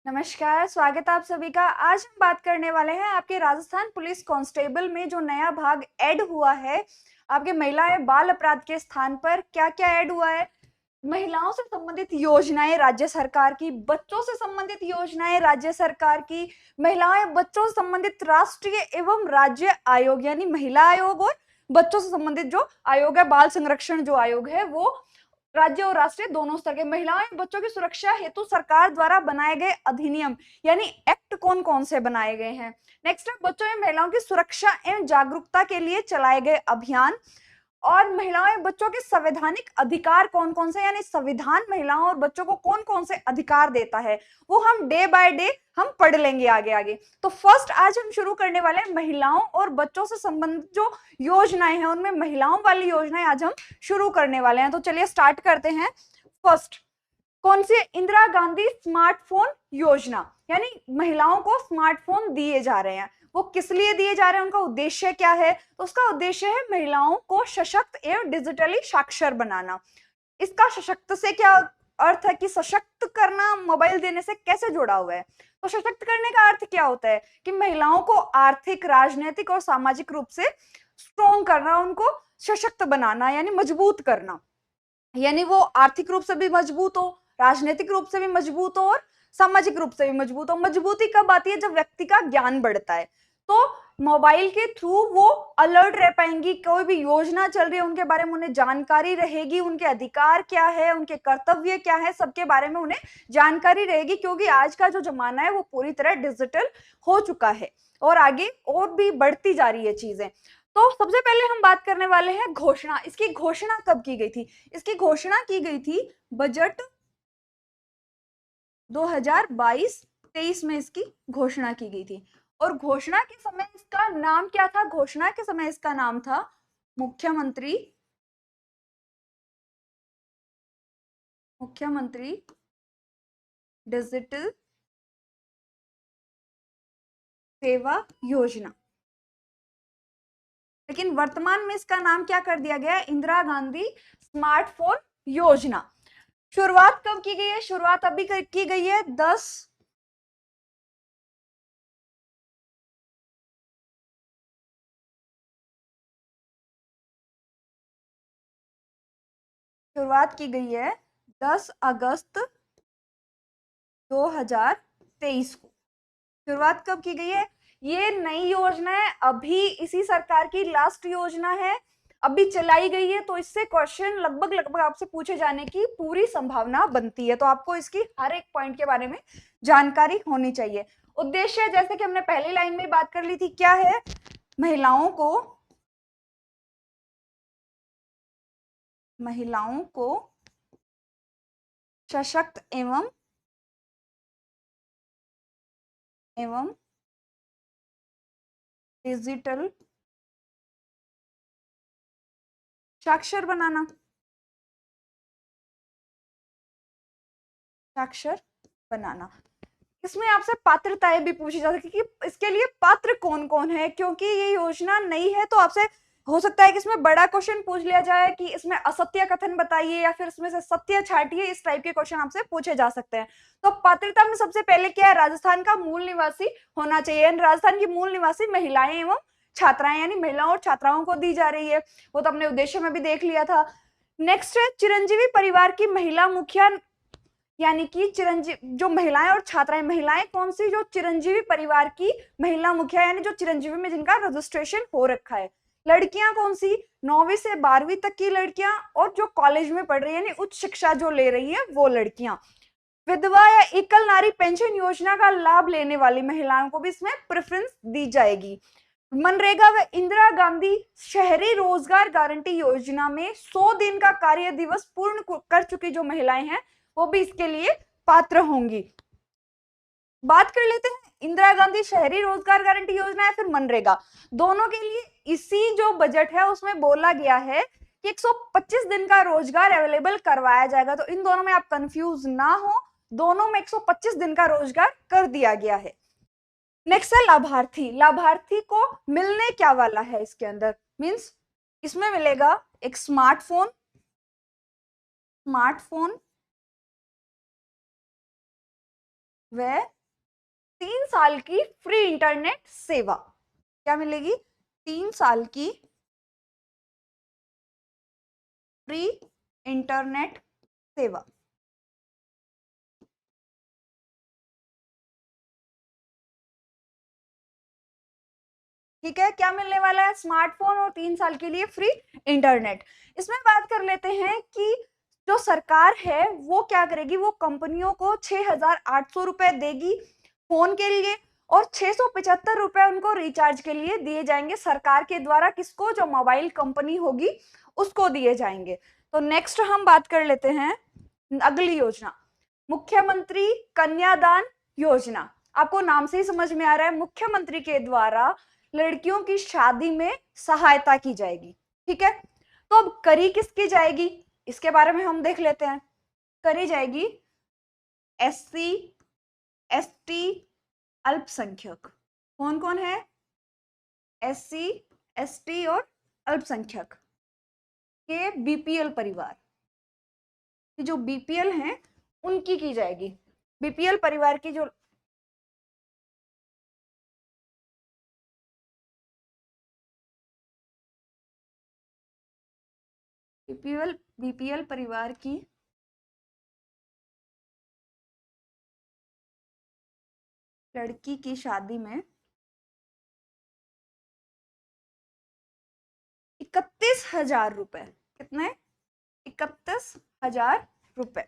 नमस्कार, स्वागत है आप सभी का। आज हम बात करने वाले हैं आपके राजस्थान पुलिस कांस्टेबल में जो नया भाग ऐड हुआ है, आपके महिला एवं बाल अपराध के स्थान पर क्या क्या ऐड हुआ है। महिलाओं से संबंधित योजनाएं राज्य सरकार की, बच्चों से संबंधित योजनाएं राज्य सरकार की, महिलाओं एवं बच्चों से संबंधित राष्ट्रीय एवं राज्य आयोग यानी महिला आयोग, और बच्चों से संबंधित जो आयोग है, बाल संरक्षण जो आयोग है, वो राज्य और राष्ट्रीय दोनों स्तर के। महिलाओं एवं बच्चों की सुरक्षा हेतु सरकार द्वारा बनाए गए अधिनियम यानी एक्ट कौन कौन से बनाए गए हैं। नेक्स्ट है बच्चों एवं महिलाओं की सुरक्षा एवं जागरूकता के लिए चलाए गए अभियान, और महिलाओं एवं बच्चों के संवैधानिक अधिकार कौन कौन से, यानी संविधान महिलाओं और बच्चों को कौन कौन से अधिकार देता है, वो हम डे बाय डे हम पढ़ लेंगे आगे आगे। तो फर्स्ट आज हम शुरू करने वाले हैं महिलाओं और बच्चों से संबंधित जो योजनाएं हैं, उनमें महिलाओं वाली योजनाएं आज हम शुरू करने वाले हैं। तो चलिए स्टार्ट करते हैं। फर्स्ट कौन सी? इंदिरा गांधी स्मार्टफोन योजना, यानी महिलाओं को स्मार्टफोन दिए जा रहे हैं। वो किस लिए दिए जा रहे हैं, उनका उद्देश्य क्या है? तो उसका उद्देश्य है महिलाओं को सशक्त एवं डिजिटली साक्षर बनाना। इसका सशक्त से क्या अर्थ है कि सशक्त करना मोबाइल देने से कैसे जुड़ा हुआ है? तो सशक्त करने का अर्थ क्या होता है कि महिलाओं को आर्थिक, राजनीतिक और सामाजिक रूप से स्ट्रॉन्ग करना, उनको सशक्त बनाना यानी मजबूत करना। यानी वो आर्थिक रूप से भी मजबूत हो, राजनीतिक रूप से भी मजबूत हो और सामाजिक रूप से भी मजबूत हो। मजबूती कब आती है? जब व्यक्ति का ज्ञान बढ़ता है। तो मोबाइल के थ्रू वो अलर्ट रह पाएंगी, कोई भी योजना चल रही है उनके बारे में उन्हें जानकारी रहेगी, उनके अधिकार क्या है, उनके कर्तव्य क्या है, सबके बारे में उन्हें जानकारी रहेगी, क्योंकि आज का जो जमाना है वो पूरी तरह डिजिटल हो चुका है और आगे और भी बढ़ती जा रही है चीजें। तो सबसे पहले हम बात करने वाले हैं घोषणा। इसकी घोषणा कब की गई थी? इसकी घोषणा की गई थी बजट 2022-23 में इसकी घोषणा की गई थी। और घोषणा के समय इसका नाम क्या था? घोषणा के समय इसका नाम था मुख्यमंत्री डिजिटल सेवा योजना। लेकिन वर्तमान में इसका नाम क्या कर दिया गया है? इंदिरा गांधी स्मार्टफोन योजना। शुरुआत कब की गई है? शुरुआत अभी की गई है 10 शुरुआत की गई है 10 अगस्त 2023 को। शुरुआत कब की गई है? ये नई योजना है, अभी इसी सरकार की लास्ट योजना है, अभी चलाई गई है। तो इससे क्वेश्चन लगभग लगभग आपसे पूछे जाने की पूरी संभावना बनती है। तो आपको इसकी हर एक पॉइंट के बारे में जानकारी होनी चाहिए। उद्देश्य जैसे कि हमने पहली लाइन में बात कर ली थी, क्या है? महिलाओं को सशक्त एवं डिजिटल साक्षर बनाना। इसमें आपसे पात्रताएं भी पूछी जा सकती है कि इसके लिए पात्र कौन कौन है, क्योंकि ये योजना नई है। तो आपसे हो सकता है कि इसमें बड़ा क्वेश्चन पूछ लिया जाए कि इसमें असत्य कथन बताइए या फिर इसमें से सत्य छांटिए, इस टाइप के क्वेश्चन आपसे पूछे जा सकते हैं। तो पात्रता में सबसे पहले क्या है? राजस्थान का मूल निवासी होना चाहिए। राजस्थान की मूल निवासी महिलाएं एवं छात्राएं, यानी महिलाओं और छात्राओं को दी जा रही है। वो तो अपने उद्देश्य में भी देख लिया था। नेक्स्ट है चिरंजीवी परिवार की महिला मुखिया, यानी कि चिरंजीवी जो महिलाएं और छात्राएं, महिलाएं कौन सी? जो चिरंजीवी परिवार की महिला मुखिया, यानी जो चिरंजीवी में जिनका रजिस्ट्रेशन हो रखा है। लड़कियां कौन सी? 9वीं से 12वीं तक की लड़कियां, और जो कॉलेज में पढ़ रही है यानी उच्च शिक्षा जो ले रही है वो लड़कियां। विधवा या एकल नारी पेंशन योजना का लाभ लेने वाली महिलाओं को भी इसमें प्रेफरेंस दी जाएगी। मनरेगा व इंदिरा गांधी शहरी रोजगार गारंटी योजना में 100 दिन का कार्य दिवस पूर्ण कर चुकी जो महिलाएं हैं वो भी इसके लिए पात्र होंगी। बात कर लेते हैं इंदिरा गांधी शहरी रोजगार गारंटी योजना या फिर मनरेगा, दोनों के लिए इसी जो बजट है उसमें बोला गया है कि 125 दिन का रोजगार अवेलेबल करवाया जाएगा। तो इन दोनों में आप कंफ्यूज ना हो, दोनों में 125 दिन का रोजगार कर दिया गया है। नेक्स्ट है लाभार्थी। लाभार्थी को मिलने क्या वाला है इसके अंदर? मींस इसमें मिलेगा एक स्मार्टफोन व 3 साल की फ्री इंटरनेट सेवा। क्या मिलेगी? 3 साल की फ्री इंटरनेट सेवा। ठीक है, क्या मिलने वाला है? स्मार्टफोन और 3 साल के लिए फ्री इंटरनेट। इसमें बात कर लेते हैं कि जो सरकार है वो क्या करेगी, वो कंपनियों को 6,800 रुपए देगी फोन के लिए, और 675 रुपए उनको रिचार्ज के लिए दिए जाएंगे सरकार के द्वारा। किसको? जो मोबाइल कंपनी होगी उसको दिए जाएंगे। तो नेक्स्ट हम बात कर लेते हैं अगली योजना, मुख्यमंत्री कन्यादान योजना। आपको नाम से ही समझ में आ रहा है, मुख्यमंत्री के द्वारा लड़कियों की शादी में सहायता की जाएगी। ठीक है, तो अब करी किसकी जाएगी इसके बारे में हम देख लेते हैं। करी जाएगी एससी, एसटी, अल्पसंख्यक। कौन कौन है? एससी, एसटी और अल्पसंख्यक के बीपीएल परिवार, जो बीपीएल हैं उनकी की जाएगी। बीपीएल परिवार की जो बीपीएल परिवार की लड़की की शादी में 31,000 रुपए। कितने? 31,000 रुपए।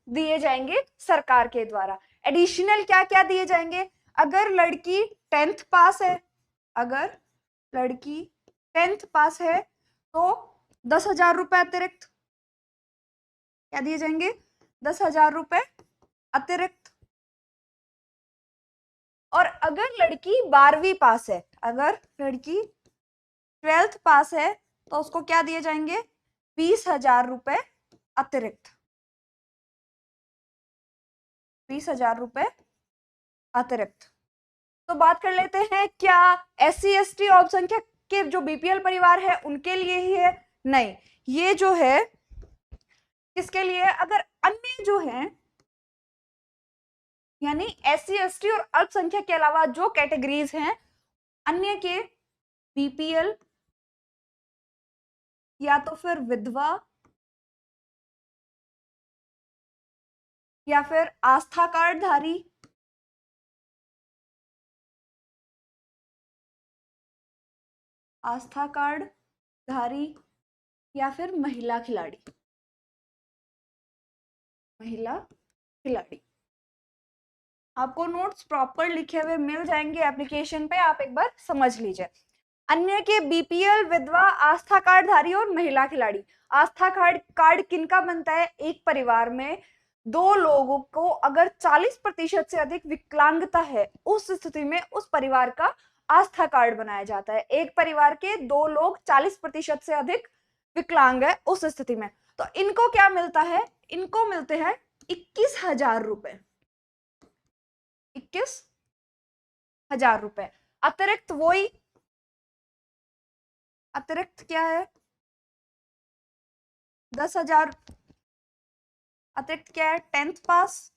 दिए जाएंगे सरकार के द्वारा। एडिशनल क्या क्या दिए जाएंगे? अगर लड़की 10th पास है, अगर लड़की 10th पास है तो 10,000 रुपए अतिरिक्त। क्या दिए जाएंगे? 10,000 रुपए अतिरिक्त। और अगर लड़की 12वीं पास है, अगर लड़की 12th पास है तो उसको क्या दिए जाएंगे? 20,000 रुपए अतिरिक्त। 20,000 रुपए अतिरिक्त। तो बात कर लेते हैं, क्या एससी एसटी और अल्पसंख्यक के जो बीपीएल परिवार है उनके लिए ही है? नहीं, ये जो है किसके लिए? अगर अन्य जो है, यानी एससी एसटी और अल्पसंख्यक के अलावा जो कैटेगरीज हैं अन्य के बीपीएल या तो फिर विधवा या फिर आस्था कार्ड धारी, आस्था कार्ड धारी या फिर महिला खिलाड़ी, महिला खिलाड़ी। आपको नोट्स प्रॉपर लिखे हुए मिल जाएंगे एप्लीकेशन पे, आप एक बार समझ लीजिए। अन्य के बीपीएल, विधवा, आस्था कार्ड धारी और महिला खिलाड़ी। आस्था कार्ड किनका बनता है? एक परिवार में 2 लोगों को अगर 40% से अधिक विकलांगता है उस स्थिति में उस परिवार का आस्था कार्ड बनाया जाता है। एक परिवार के 2 लोग 40% से अधिक विकलांग है उस स्थिति में, तो इनको क्या मिलता है? इनको मिलते हैं 21,000 रुपए। 21,000 रुपए अतिरिक्त। वही अतिरिक्त क्या है? 10,000 अतिरिक्त क्या है? 10th पास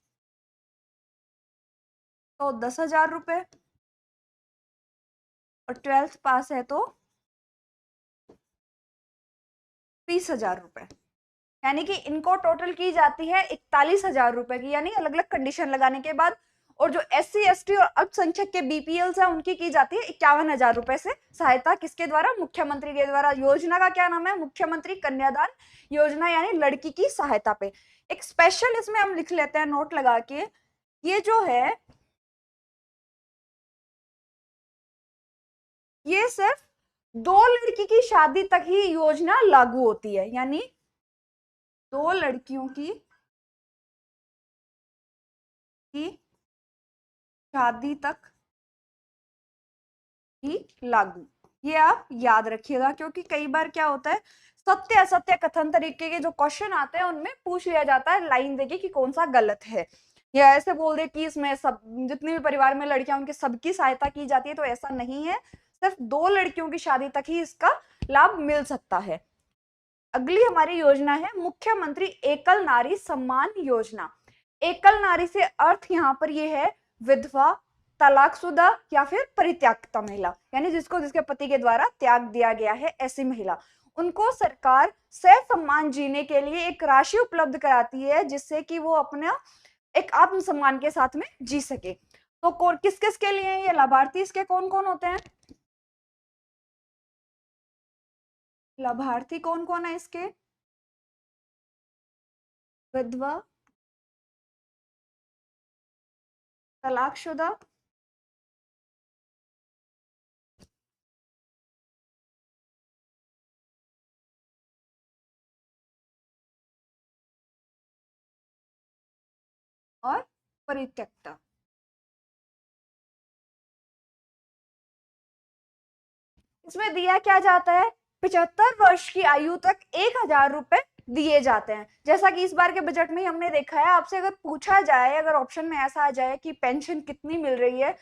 तो 10,000 रुपए, और 12th पास है तो 20,000 रुपए। यानी कि इनको टोटल की जाती है 41,000 रुपए की, यानी अलग अलग कंडीशन लगाने के बाद। और जो एससी एसटी और अल्पसंख्यक के बीपीएल है उनकी की जाती है 51,000 रुपए से सहायता। किसके द्वारा? मुख्यमंत्री के द्वारा। योजना का क्या नाम है? मुख्यमंत्री कन्यादान योजना, यानी लड़की की सहायता पे। एक स्पेशल इसमें हम लिख लेते हैं नोट लगा के, ये जो है ये सिर्फ 2 लड़की की शादी तक ही योजना लागू होती है, यानी 2 लड़कियों की शादी तक ही लागू। ये आप याद रखिएगा, क्योंकि कई बार क्या होता है, सत्य असत्य कथन तरीके के जो क्वेश्चन आते हैं उनमें पूछ लिया जाता है लाइन देके कि कौन सा गलत है, या ऐसे बोल दे कि इसमें सब जितने भी परिवार में लड़कियां उनकी सबकी सहायता की जाती है, तो ऐसा नहीं है। सिर्फ 2 लड़कियों की शादी तक ही इसका लाभ मिल सकता है। अगली हमारी योजना है मुख्यमंत्री एकल नारी सम्मान योजना। एकल नारी से अर्थ यहाँ पर ये है विधवा, तलाकशुदा या फिर परित्यक्ता महिला, यानी जिसको जिसके पति के द्वारा त्याग दिया गया है, ऐसी महिला। उनको सरकार ससम्मान जीने के लिए एक राशि उपलब्ध कराती है, जिससे कि वो अपना एक आत्मसम्मान के साथ में जी सके। तो किस किस के लिए ये लाभार्थी, इसके कौन कौन होते हैं? लाभार्थी कौन कौन है इसके? विधवा, तलाकशुदा, और परित्यक्ता। इसमें दिया क्या जाता है? 75 वर्ष की आयु तक 1,000 रुपए दिए जाते हैं। जैसा कि इस बार के बजट में हमने देखा है, आपसे अगर पूछा जाए, अगर ऑप्शन में ऐसा आ जाए कि पेंशन कितनी मिल रही है,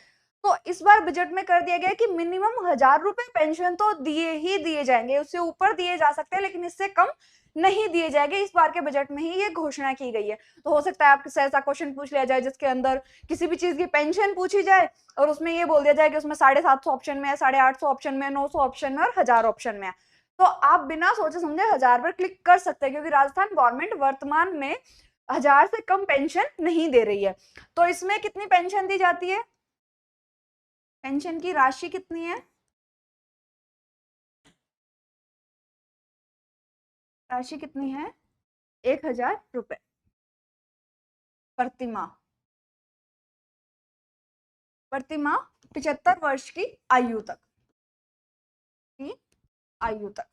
तो इस बार बजट में कर दिया गया है कि मिनिमम 1,000 रुपए पेंशन तो दिए ही दिए जाएंगे, उससे ऊपर दिए जा सकते हैं लेकिन इससे कम नहीं दिए जाएंगे। इस बार के बजट में ही ये घोषणा की गई है। तो हो सकता है आपसे ऐसा क्वेश्चन पूछ लिया जाए जिसके अंदर किसी भी चीज की पेंशन पूछी जाए और उसमें ये बोल दिया जाए कि उसमें 750 ऑप्शन में है, 850 ऑप्शन में है, 900 ऑप्शन में और 1,000 ऑप्शन में है, तो आप बिना सोचे समझे 1,000 पर क्लिक कर सकते हैं, क्योंकि राजस्थान गवर्नमेंट वर्तमान में 1,000 से कम पेंशन नहीं दे रही है। तो इसमें कितनी पेंशन दी जाती है? पेंशन की राशि कितनी है? राशि कितनी है? 1,000 रुपए प्रतिमाह। प्रतिमाह 75 वर्ष की आयु तक, की आयु तक,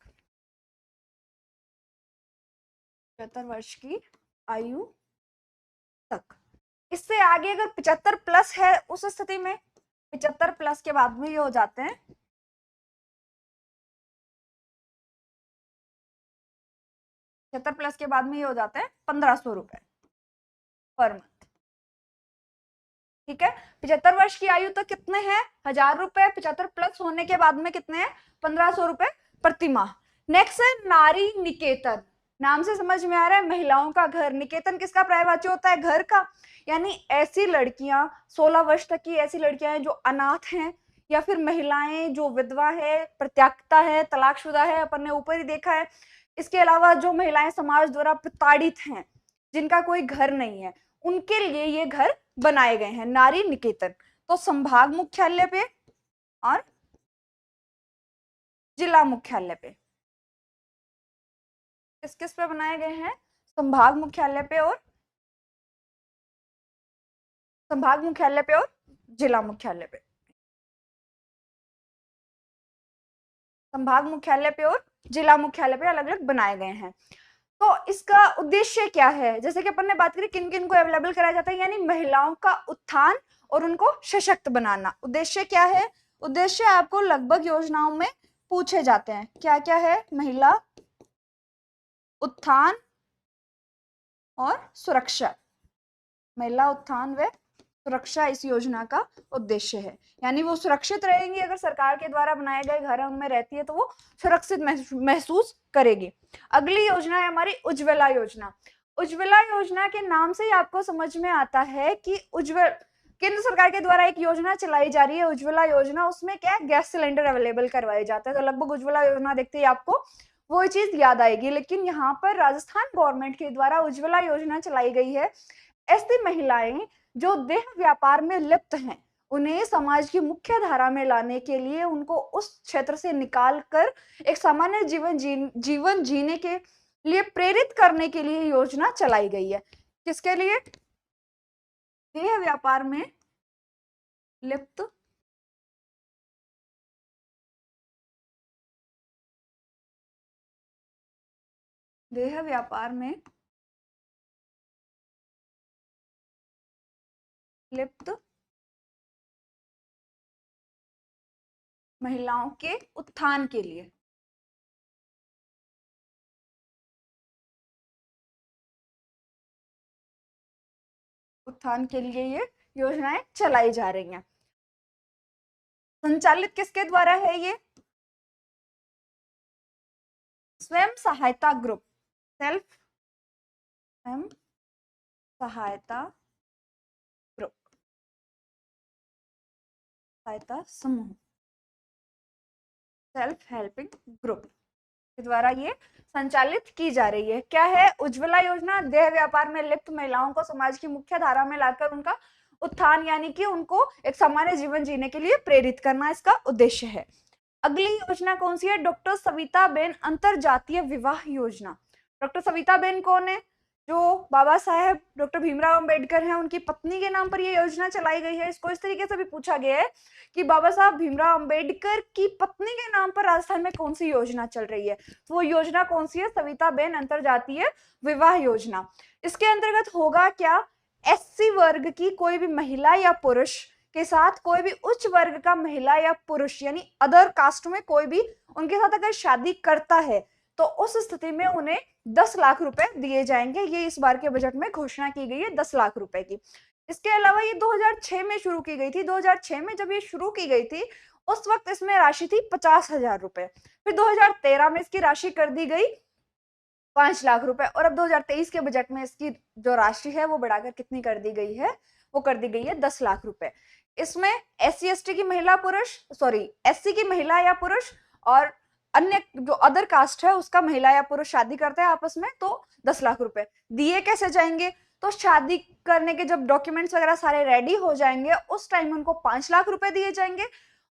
75 वर्ष की आयु तक। इससे आगे अगर 75 प्लस है, उस स्थिति में 75 प्लस के बाद में ये हो जाते हैं 75 प्लस के बाद में ये हो जाते हैं 1,500 रुपए पर मंथ। ठीक है, 75 वर्ष की आयु तक कितने हैं? 1,000 रुपए। 75 प्लस होने के बाद में कितने हैं? 1,500 रुपए प्रति माह। नेक्स्ट है नारी निकेतन। नाम से समझ में आ रहा है महिलाओं का घर। निकेतन किसका पर्यायवाची होता है? घर का। यानी ऐसी लड़कियां, 16 वर्ष तक की ऐसी लड़कियां हैं जो अनाथ हैं, या फिर महिलाएं जो विधवा है, प्रत्याक्ता है, तलाकशुदा है, अपन ने ऊपर ही देखा है। इसके अलावा जो महिलाएं समाज द्वारा प्रताड़ित हैं, जिनका कोई घर नहीं है, उनके लिए ये घर बनाए गए हैं, नारी निकेतन। तो संभाग मुख्यालय पे और जिला मुख्यालय पे, किस किस पे बनाए गए हैं? संभाग मुख्यालय पे और जिला मुख्यालय पे। संभाग मुख्यालय पे और जिला मुख्यालय पे अलग अलग बनाए गए हैं। तो इसका उद्देश्य क्या है? जैसे कि अपन ने बात करी किन किन को अवेलेबल कराया जाता है, यानी महिलाओं का उत्थान और उनको सशक्त बनाना। उद्देश्य क्या है? उद्देश्य आपको लगभग योजनाओं में पूछे जाते हैं। क्या क्या है? महिला उत्थान और सुरक्षा। महिला उत्थान व सुरक्षा इस योजना का उद्देश्य है। यानी वो सुरक्षित रहेंगी, अगर सरकार के द्वारा बनाए गए घर में रहती है तो वो सुरक्षित महसूस करेगी। अगली योजना है हमारी उज्ज्वला योजना। उज्ज्वला योजना के नाम से ही आपको समझ में आता है कि केंद्र सरकार के द्वारा एक योजना चलाई जा रही है, उज्ज्वला योजना। उसमें क्या है? गैस सिलेंडर अवेलेबल करवाए जाते हैं। तो लगभग उज्ज्वला योजना देखते ही आपको वो चीज याद आएगी। लेकिन यहाँ पर राजस्थान गवर्नमेंट के द्वारा उज्ज्वला योजना चलाई गई है। ऐसी महिलाएं जो देह व्यापार में लिप्त हैं, उन्हें समाज की मुख्य धारा में लाने के लिए, उनको उस क्षेत्र से निकाल कर एक सामान्य जीवन जीने के लिए प्रेरित करने के लिए योजना चलाई गई है। किसके लिए? देह व्यापार में लिप्त देह व्यापार में लिप्त महिलाओं के उत्थान के लिए। उत्थान के लिए ये योजनाएं चलाई जा रही हैं। संचालित किसके द्वारा है ये? स्वयं सहायता ग्रुप, सेल्फ स्वयं सहायता ग्रुप, सहायता समूह, सेल्फ हेल्पिंग ग्रुप के द्वारा ये संचालित की जा रही है। क्या है? उज्ज्वला योजना देह व्यापार में लिप्त महिलाओं को समाज की मुख्य धारा में लाकर उनका उत्थान यानी कि उनको एक सामान्य जीवन जीने के लिए प्रेरित करना इसका उद्देश्य है। अगली योजना कौन सी है? डॉक्टर सविता बेन अंतरजातीय विवाह योजना। डॉक्टर सविता बेन कौन है? जो बाबा साहेब डॉक्टर भीमराव अंबेडकर हैं, उनकी पत्नी के नाम पर यह योजना चलाई गई है। इसको इस तरीके से भी पूछा गया है कि बाबा साहब भीमराव अंबेडकर की पत्नी के नाम पर राजस्थान में कौन सी योजना चल रही है, तो वो योजना कौन सी है? सविता बेन अंतरजातीय विवाह योजना। इसके अंतर्गत होगा क्या? एससी वर्ग की कोई भी महिला या पुरुष के साथ कोई भी उच्च वर्ग का महिला या पुरुष यानी अदर कास्ट में कोई भी उनके साथ अगर शादी करता है तो उस स्थिति में उन्हें 10 लाख रुपए दिए जाएंगे। ये इस बार के बजट में घोषणा की गई है 10 लाख रुपए की। इसके अलावा ये 2006 में शुरू की गई थी। 2006 में जब ये शुरू की गई थी उस वक्त इसमें राशि थी 50,000 रुपए। फिर 2013 में इसकी राशि कर दी गई 5 लाख रुपए और अब 2023 के बजट में इसकी जो राशि है वो बढ़ाकर कितनी कर दी गई है? वो कर दी गई है 10 लाख रुपए। इसमें एससी एसटी की महिला पुरुष एससी की महिला या पुरुष और अन्य जो अदर कास्ट है उसका महिला या पुरुष शादी करते हैं आपस में तो 10 लाख रुपए दिए कैसे जाएंगे? तो शादी करने के जब डॉक्यूमेंट्स वगैरह सारे रेडी हो जाएंगे उस टाइम उनको 5 लाख रुपए दिए जाएंगे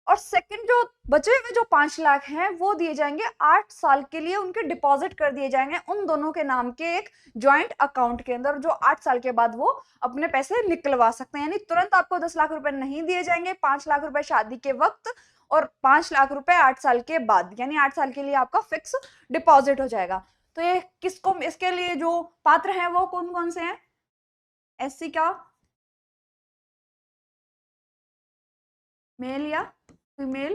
और सेकंड जो बचे हुए जो 5 लाख हैं वो दिए जाएंगे 8 साल के लिए, उनके डिपॉजिट कर दिए जाएंगे उन दोनों के नाम के एक ज्वाइंट अकाउंट के अंदर, जो 8 साल के बाद वो अपने पैसे निकलवा सकते हैं। यानी तुरंत आपको 10 लाख रुपए नहीं दिए जाएंगे, 5 लाख रुपए शादी के वक्त और 5 लाख रुपए 8 साल के बाद, यानी 8 साल के लिए आपका फिक्स डिपॉजिट हो जाएगा। तो ये किसको, इसके लिए जो पात्र हैं वो कौन कौन से हैं? एससी का मेल या फीमेल,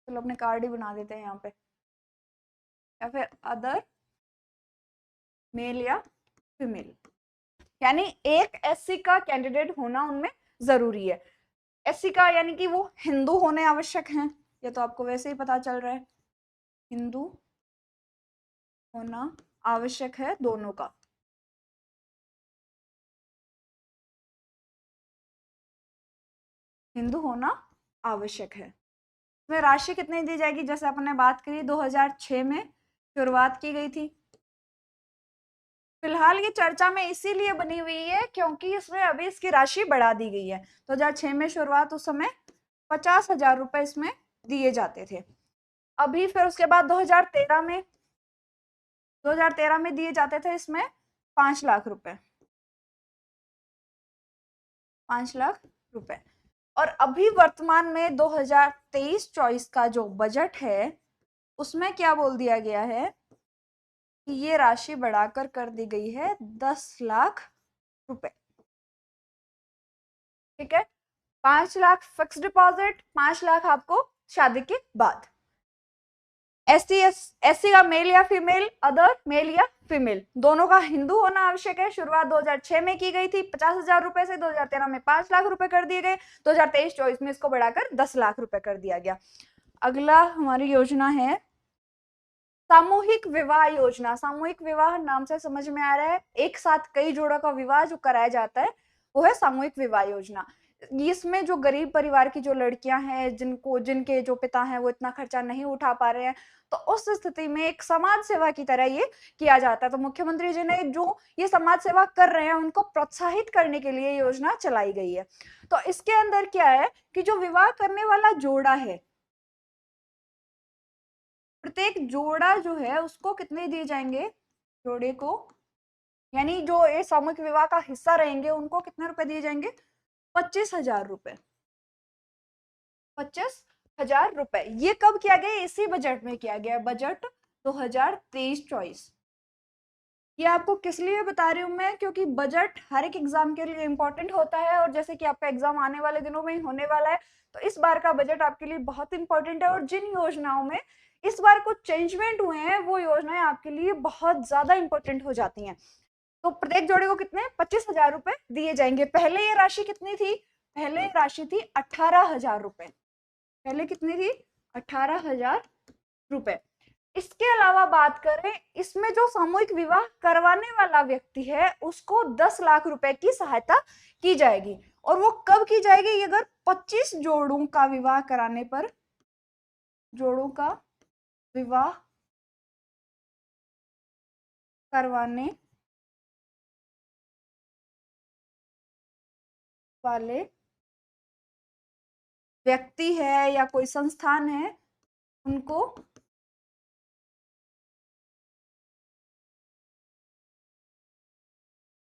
चलो अपने कार्ड ही बना देते हैं यहाँ पे, या फिर अदर मेल या फीमेल, यानी एक एससी का कैंडिडेट होना उनमें जरूरी है। एससी का यानी कि वो हिंदू होने आवश्यक हैं, ये तो आपको वैसे ही पता चल रहा है, हिंदू होना आवश्यक है दोनों का। हिंदू होना आवश्यक है। इसमें राशि कितनी दी जाएगी? जैसे अपने बात करी 2006 में शुरुआत की गई थी। फिलहाल ये चर्चा में इसीलिए बनी हुई है क्योंकि इसमें अभी इसकी राशि बढ़ा दी गई है। 2006 में शुरुआत, उस समय 50,000 रुपए इसमें दिए जाते थे। अभी फिर उसके बाद 2013 में दिए जाते थे इसमें 5 लाख रुपए, 5 लाख रुपए। और अभी वर्तमान में 2023-24 का जो बजट है उसमें क्या बोल दिया गया है कि ये राशि बढ़ाकर कर दी गई है 10 लाख रुपए। ठीक है, 5 लाख फिक्स डिपॉजिट, 5 लाख आपको शादी के बाद। एससी का मेल या फीमेल, अदर मेल या फीमेल, दोनों का हिंदू होना आवश्यक है। शुरुआत 2006 में की गई थी 50,000 रुपए से, 2013 में 5 लाख रुपए कर दिए गए, 2023-24 में इसको बढ़ाकर 10 लाख रुपए कर दिया गया। अगला हमारी योजना है सामूहिक विवाह योजना। सामूहिक विवाह नाम से समझ में आ रहा है एक साथ कई जोड़ों का विवाह जो कराया जाता है, वो है सामूहिक विवाह योजना। इसमें जो गरीब परिवार की जो लड़कियां हैं जिनके जो पिता हैं वो इतना खर्चा नहीं उठा पा रहे हैं, तो उस स्थिति में एक समाज सेवा की तरह ये किया जाता है। तो मुख्यमंत्री जी ने जो ये समाज सेवा कर रहे हैं उनको प्रोत्साहित करने के लिए योजना चलाई गई है। तो इसके अंदर क्या है कि जो विवाह करने वाला जोड़ा है, प्रत्येक जोड़ा जो है उसको कितने दिए जाएंगे? जोड़े को, यानी जो ये सामूहिक विवाह का हिस्सा रहेंगे उनको कितने रुपए दिए जाएंगे? 25,000 रुपए, 25,000 रुपए। ये कब किया गया? इसी बजट में किया गया, बजट 2023-24। ये आपको किस लिए बता रही हूँ मैं, क्योंकि बजट हर एक एग्जाम के लिए इंपॉर्टेंट होता है और जैसे कि आपका एग्जाम आने वाले दिनों में ही होने वाला है, तो इस बार का बजट आपके लिए बहुत इंपॉर्टेंट है। और जिन योजनाओं में इस बार कुछ चेंजमेंट हुए हैं वो योजनाएं आपके लिए बहुत ज्यादा इंपॉर्टेंट हो जाती हैं। तो प्रत्येक जोड़े को कितने? 25,000 रुपए दिए जाएंगे। पहले ये राशि कितनी थी? पहले राशि थी 18,000 रुपए। पहले कितनी थी? 18,000 रुपए। इसके अलावा बात करें, इसमें जो सामूहिक विवाह करवाने वाला व्यक्ति है उसको 10 लाख रुपए की सहायता की जाएगी। और वो कब की जाएगी? अगर 25 जोड़ों का विवाह कराने पर, जोड़ों का विवाह करवाने वाले व्यक्ति है या कोई संस्थान है उनको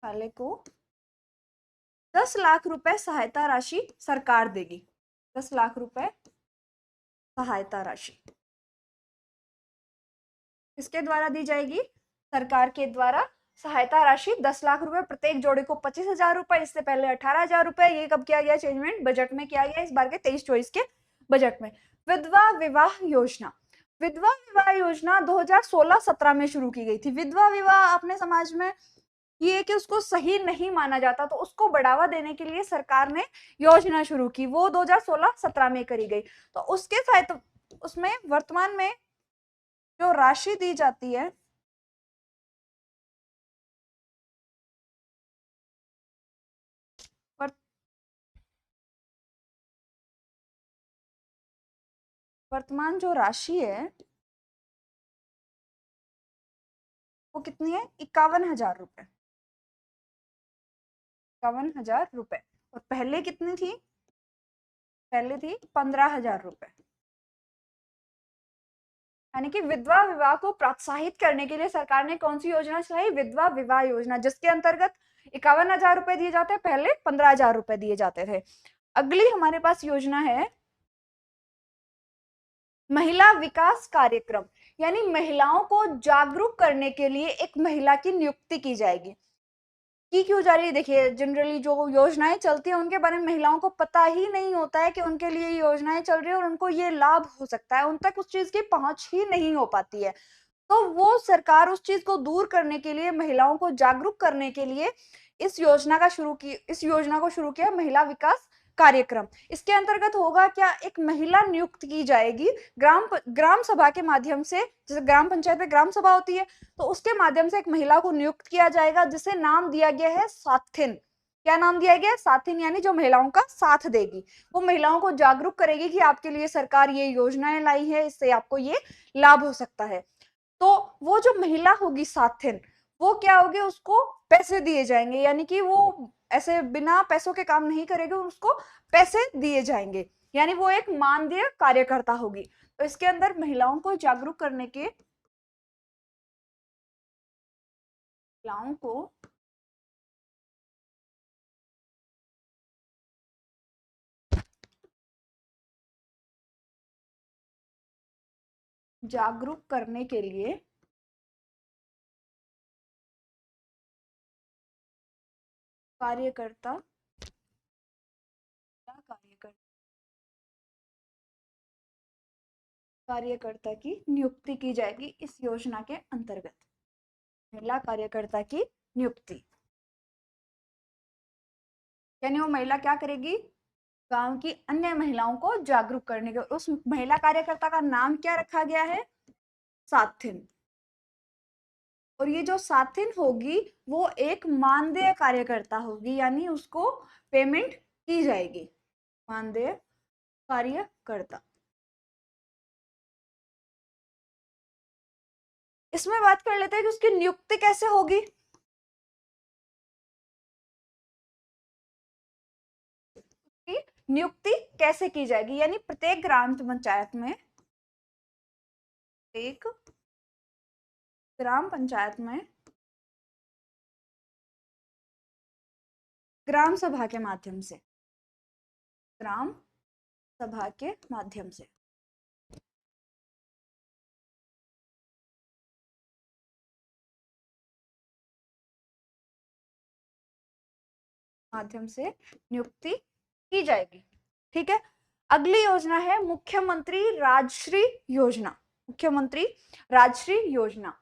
वाले को 10 लाख रुपए सहायता राशि सरकार देगी। 10 लाख रुपए सहायता राशि किसके द्वारा दी जाएगी? सरकार के द्वारा सहायता राशि 10 लाख रुपए, प्रत्येक जोड़े को 25,000 रुपए। इससे पहले 18,000 रुपए। ये कब किया गया चेंजमेंट? बजट में किया गया, इस बार के 23-24 के बजट में। विधवा विवाह योजना, विधवा विवाह योजना 2016-17 में शुरू की गई थी। विधवा विवाह अपने समाज में ये कि उसको सही नहीं माना जाता, तो उसको बढ़ावा देने के लिए सरकार ने योजना शुरू की, वो 2016-17 में करी गई। तो उसके साथ उसमें वर्तमान में जो राशि दी जाती है वर्तमान जो राशि है वो कितनी है? 51,000 रुपए। 51,000 रुपए। और पहले कितनी थी? पहले थी 15,000 रुपए। यानी कि विधवा विवाह को प्रोत्साहित करने के लिए सरकार ने कौन सी योजना चलाई? विधवा विवाह योजना, जिसके अंतर्गत 51,000 रुपए दिए जाते हैं, पहले 15,000 रुपए दिए जाते थे। अगली हमारे पास योजना है महिला विकास कार्यक्रम, यानी महिलाओं को जागरूक करने के लिए एक महिला की नियुक्ति की जाएगी। की क्यों जा रही है? देखिए, जनरली जो योजनाएं चलती है उनके बारे में महिलाओं को पता ही नहीं होता है कि उनके लिए योजनाएं चल रही है और उनको ये लाभ हो सकता है, उन तक उस चीज की पहुंच ही नहीं हो पाती है। तो वो सरकार उस चीज को दूर करने के लिए, महिलाओं को जागरूक करने के लिए इस योजना को शुरू किया, महिला विकास कार्यक्रम। इसके अंतर्गत होगा क्या? एक महिला नियुक्त की जाएगी ग्राम सभा के माध्यम से, जैसे ग्राम पंचायत में ग्राम सभा होती है, तो उसके माध्यम से एक महिला को नियुक्त किया जाएगा, जिसे नाम दिया गया है साथिन। क्या नाम दिया गया है? साथिन, यानी जो महिलाओं का साथ देगी। वो महिलाओं को जागरूक करेगी कि आपके लिए सरकार ये योजनाएं लाई है, इससे आपको ये लाभ हो सकता है। तो वो जो महिला होगी साथिन, वो क्या होगी? उसको पैसे दिए जाएंगे, यानी कि वो ऐसे बिना पैसों के काम नहीं करेगी, उसको पैसे दिए जाएंगे, यानी वो एक मानदेय कार्यकर्ता होगी। तो इसके अंदर महिलाओं को जागरूक करने के, महिलाओं को जागरूक करने के लिए कार्यकर्ता कार्यकर्ता की नियुक्ति की जाएगी इस योजना के अंतर्गत। महिला कार्यकर्ता की नियुक्ति, यानी वो महिला क्या करेगी? गांव की अन्य महिलाओं को जागरूक करने के। उस महिला कार्यकर्ता का नाम क्या रखा गया है? साथिन। और ये जो साथिन होगी वो एक मानदेय कार्यकर्ता होगी, यानी उसको पेमेंट की जाएगी। मानदेय कार्यकर्ता। इसमें बात कर लेते हैं कि उसकी नियुक्ति कैसे होगी। नियुक्ति कैसे की जाएगी? यानी प्रत्येक ग्राम पंचायत में, एक ग्राम पंचायत में ग्राम सभा के माध्यम से, ग्राम सभा के माध्यम से नियुक्ति की जाएगी। ठीक है। अगली योजना है मुख्यमंत्री राजश्री योजना। मुख्यमंत्री राजश्री योजना,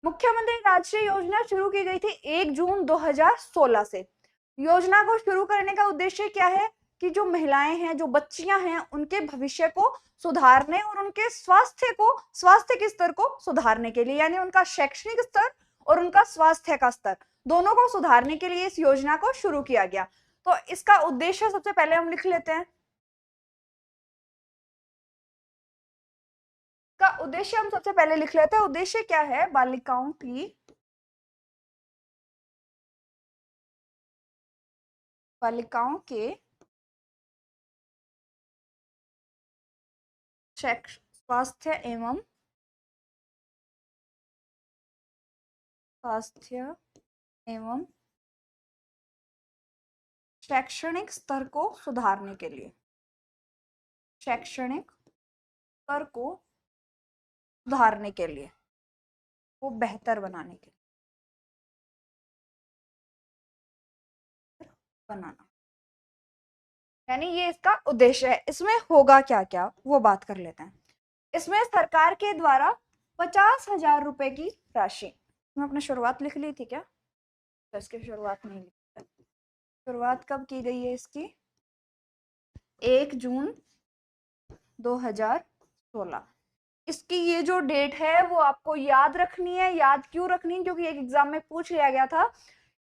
मुख्यमंत्री राजश्री योजना शुरू की गई थी 1 जून 2016 से। योजना को शुरू करने का उद्देश्य क्या है? कि जो महिलाएं हैं, जो बच्चियां हैं, उनके भविष्य को सुधारने और उनके स्वास्थ्य के स्तर को सुधारने के लिए, यानी उनका शैक्षणिक स्तर और उनका स्वास्थ्य का स्तर दोनों को सुधारने के लिए इस योजना को शुरू किया गया। तो इसका उद्देश्य सबसे पहले हम लिख लेते हैं। का उद्देश्य हम सबसे पहले लिख लेते हैं। उद्देश्य क्या है? बालिकाओं के स्वास्थ्य एवं शैक्षणिक स्तर को सुधारने के लिए, शैक्षणिक स्तर को सुधारने के लिए, वो बेहतर बनाने के लिए बनाना, यानी ये इसका उद्देश्य है। इसमें होगा क्या क्या वो बात कर लेते हैं। इसमें सरकार के द्वारा 50,000 रुपए की राशि, मैं अपने शुरुआत लिख ली थी क्या? तो इसकी शुरुआत नहीं लिखी, शुरुआत कब की गई है इसकी? 1 जून 2016। इसकी ये जो डेट है वो आपको याद रखनी है। याद क्यों रखनी है? क्योंकि एक एग्जाम में पूछ लिया गया था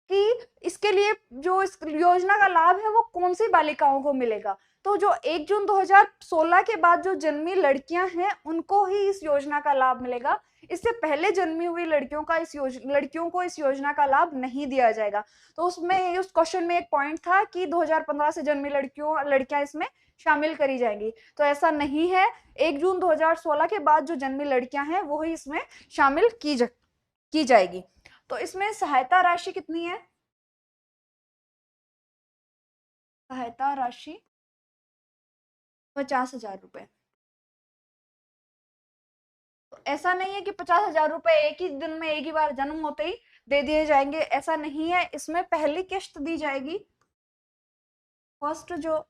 कि इसके लिए जो इस योजना का लाभ है वो कौन सी बालिकाओं को मिलेगा। तो जो 1 जून 2016 के बाद जो जन्मी लड़कियां हैं उनको ही इस योजना का लाभ मिलेगा। इससे पहले जन्मी हुई लड़कियों को इस योजना का लाभ नहीं दिया जाएगा। तो उसमें उस क्वेश्चन में एक पॉइंट था कि 2015 से जन्मी लड़कियां इसमें शामिल करी जाएंगी, तो ऐसा नहीं है। 1 जून 2016 के बाद जो जन्मी लड़कियां हैं वो ही इसमें शामिल की जाएगी। तो इसमें सहायता राशि कितनी है? सहायता राशि 50,000 रुपए। तो ऐसा नहीं है कि 50,000 रुपए एक ही दिन में, एक ही बार जन्म होते ही दे दिए जाएंगे, ऐसा नहीं है। इसमें पहली किश्त दी जाएगी, फर्स्ट जो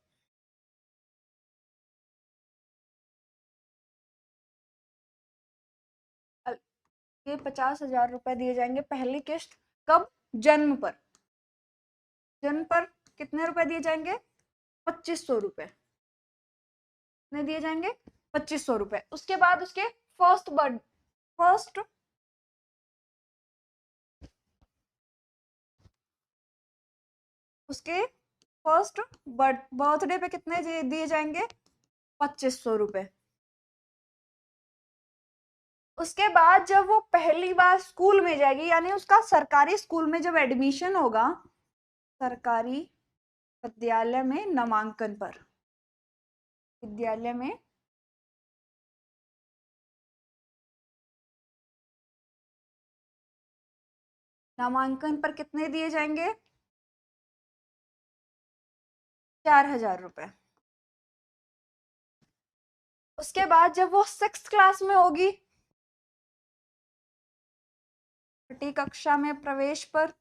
ये 50,000 रुपए दिए जाएंगे पहली किश्त। कब? जन्म पर। जन्म पर कितने रुपए दिए जाएंगे? 2500 रुपए। कितने दिए जाएंगे? 2500 रुपए। उसके बाद उसके फर्स्ट उसके फर्स्ट बर्थडे पे कितने दिए जाएंगे? 2500 रुपए। उसके बाद जब वो पहली बार स्कूल में जाएगी, यानी उसका सरकारी स्कूल में जब एडमिशन होगा, सरकारी विद्यालय में नामांकन पर, विद्यालय में नामांकन पर कितने दिए जाएंगे? 4,000 रुपए। उसके बाद जब वो 6th क्लास में होगी, छठी कक्षा में प्रवेश पर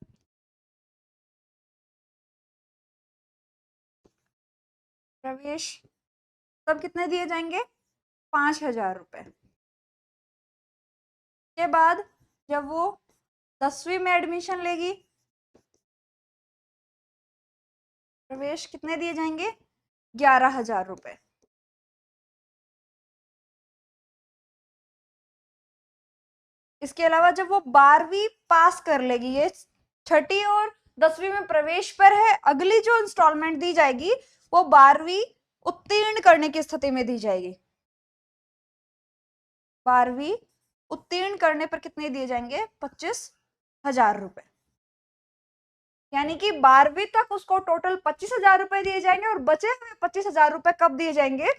तब कितने दिए जाएंगे? 5,000 रुपए। के बाद जब वो 10वीं में एडमिशन लेगी, प्रवेश कितने दिए जाएंगे? 11,000 रुपए। इसके अलावा जब वो 12वीं पास कर लेगी, ये छठी और 10वीं में प्रवेश पर है, अगली जो इंस्टॉलमेंट दी जाएगी वो 12वीं उत्तीर्ण करने की स्थिति में दी जाएगी। 12वीं उत्तीर्ण करने पर कितने दिए जाएंगे? 25,000 रुपए। यानी कि 12वीं तक उसको टोटल 25,000 रुपए दिए जाएंगे और बचे हुए 25,000 रुपए कब दिए जाएंगे?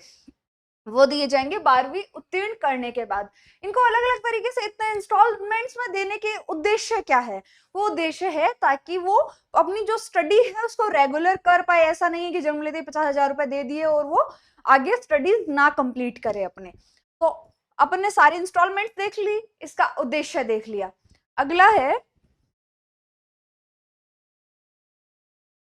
वो दिए जाएंगे 12वीं उत्तीर्ण करने के बाद। इनको अलग अलग तरीके से इतने इंस्टॉलमेंट्स में देने के उद्देश्य क्या है? वो उद्देश्य है ताकि वो अपनी जो स्टडी है उसको रेगुलर कर पाए। ऐसा नहीं है कि जन्म लेते 50,000 रुपए दे दिए और वो आगे स्टडीज ना कंप्लीट करे अपने। तो अपन ने सारी इंस्टॉलमेंट देख ली, इसका उद्देश्य देख लिया।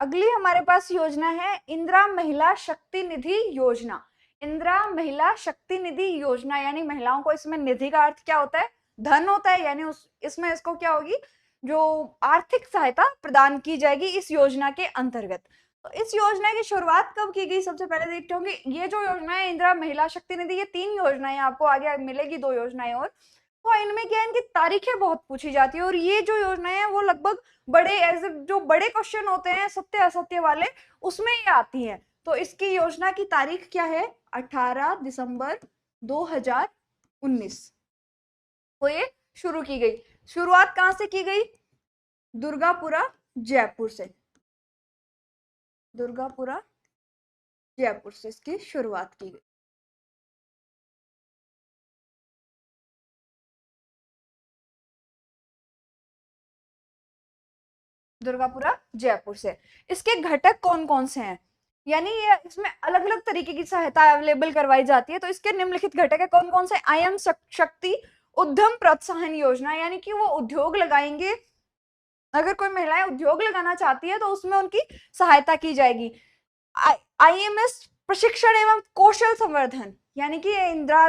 अगली हमारे पास योजना है इंदिरा महिला शक्ति निधि योजना। इंदिरा महिला शक्ति निधि योजना, यानी महिलाओं को, इसमें निधि का अर्थ क्या होता है? धन होता है। यानी इसमें इसको क्या होगी? जो आर्थिक सहायता प्रदान की जाएगी इस योजना के अंतर्गत। तो इस योजना की शुरुआत कब की गई, सबसे पहले देखते होंगे। ये जो योजना है इंदिरा महिला शक्ति निधि, ये 3 योजनाएं आपको आगे मिलेगी, 2 योजनाएं और। तो इनमें क्या है, इनकी तारीखें बहुत पूछी जाती है, और ये जो योजनाएं हैं वो लगभग बड़े ऐसे जो बड़े क्वेश्चन होते हैं सत्य असत्य वाले, उसमें ये आती हैं। तो इसकी योजना की तारीख क्या है, 18 दिसंबर 2019 को ये शुरू की गई। शुरुआत कहां से की गई, दुर्गापुरा जयपुर से। दुर्गापुरा जयपुर से इसकी शुरुआत की गई। दुर्गापुरा जयपुर से। इसके घटक कौन कौन से हैं, यानी ये इसमें अलग अलग तरीके की सहायता अवेलेबल करवाई जाती है। तो इसके निम्नलिखित घटक है कौन कौन से, आईएम शक्ति उद्यम प्रोत्साहन योजना, यानी कि वो उद्योग लगाएंगे, अगर कोई महिलाएं उद्योग लगाना चाहती है तो उसमें उनकी सहायता की जाएगी। आईएमएस प्रशिक्षण एवं कौशल संवर्धन, यानी कि इंदिरा